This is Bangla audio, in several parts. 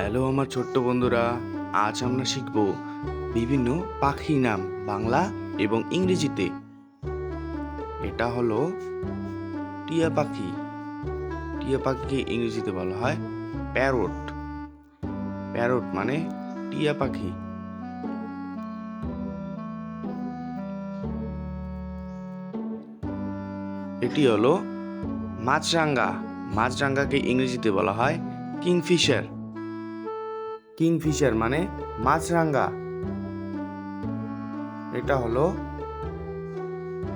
হ্যালো আমার ছোট্ট বন্ধুরা, আজ আমরা শিখব বিভিন্ন পাখির নাম বাংলা এবং ইংরেজিতে। এটা হলো টিয়া পাখি। টিয়া পাখিকে ইংরেজিতে বলা হয় প্যারট। প্যারট মানে টিয়া পাখি। এটি হলো মাছরাঙা। মাছরাঙাকে ইংরেজিতে বলা হয় কিংফিশার। কিংফিশার মানে মাছরাঙা। এটা হলো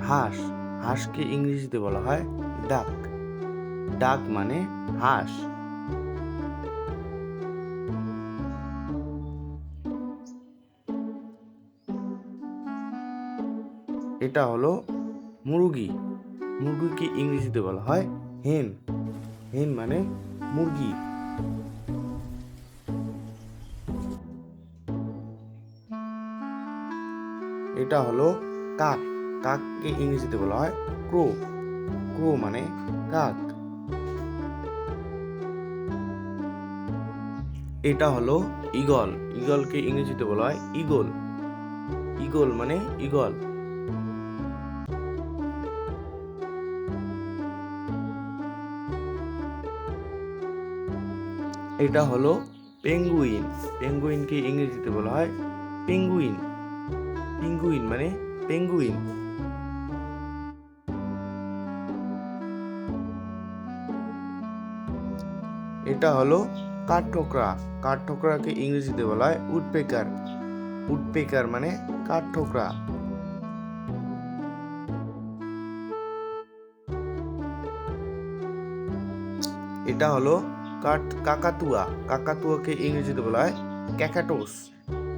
হাঁস। হাঁসকে ইংরেজিতে বলা হয় ডাক। ডাক মানে হাঁস। এটা হলো মুরগি। মুরগিকে ইংরেজিতে বলা হয় হেন। হেন মানে মুরগি। এটা হলো কাক। কাককে ইংরেজিতে বলা হয় ক্রো। ক্রো মানে কাক। এটা হলো ঈগল। ঈগলকে ইংরেজিতে বলা হয় ঈগল। ঈগল মানে ঈগল। এটা হলো পেঙ্গুইন। পেঙ্গুইনকে ইংরেজিতে বলা হয় পেঙ্গুইন। পেঙ্গুইন মানে পেঙ্গুইন। এটা হলো কাঠঠোকরা। কাঠঠোকরাকে ইংরেজিতে বলা হয় উডপেকার। উডপেকার মানে কাঠঠোকরা। এটা হলো কাকাতুয়া। কাকাতুয়াকে ইংরেজিতে বলা হয় ক্যাকাটোস।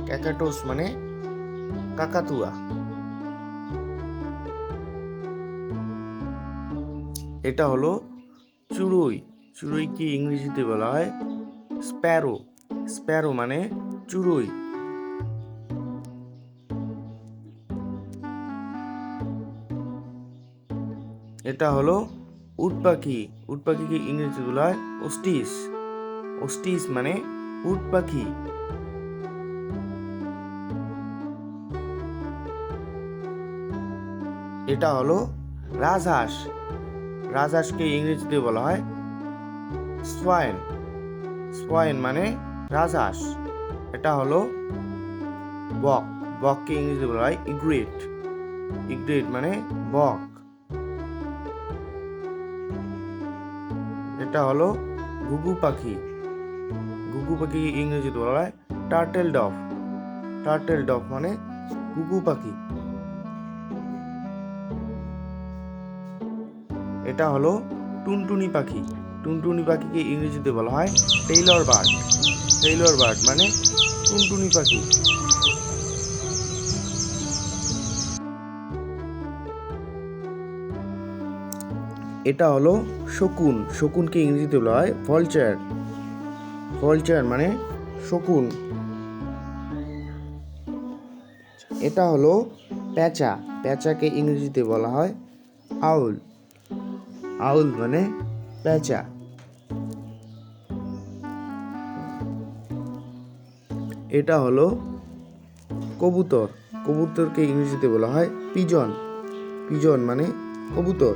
ক্যাকাটোস মানে কাকাতুয়া। এটা হলো চড়ুই। চড়ুইকে ইংরেজিতে বলা হয় স্প্যারো। স্প্যারো মানে চড়ুই। এটা হলো উট পাখি। উট পাখিকে ইংরেজিতে বলা হয় ওস্টিস। ওস্টিস মানে উট পাখি। এটা হলো রাজহাঁস। রাজহাঁসকে ইংরেজিতে বলা হয় সোয়াইন। সোয়াইন মানে রাজহাঁস। এটা হলো বক। বককে ইংরেজিতে বলা হয় ইগ্রেট। ইগ্রেট মানে বক। এটা হলো ঘুঘু পাখি। ঘুঘু পাখিকে ইংরেজিতে বলা হয় টার্টেল ডভ। টার্টেল ডভ মানে ঘুঘু পাখি। এটা হলো টুনটুনি পাখি। টুনটুনি পাখিকে ইংরেজিতে বলা হয় টেইলর বার্ড। টেইলর বার্ড মানে টুনটুনি পাখি। এটা হলো শকুন। শকুনকে ইংরেজিতে বলা হয় ভলচার। ভলচার মানে শকুন। এটা হলো পেঁচা। পেঁচাকে ইংরেজিতে বলা হয় আউল। আউল মানে পেঁচা। এটা হলো কবুতর। কবুতরকে ইংরেজিতে বলা হয় পিজন। পিজন মানে কবুতর।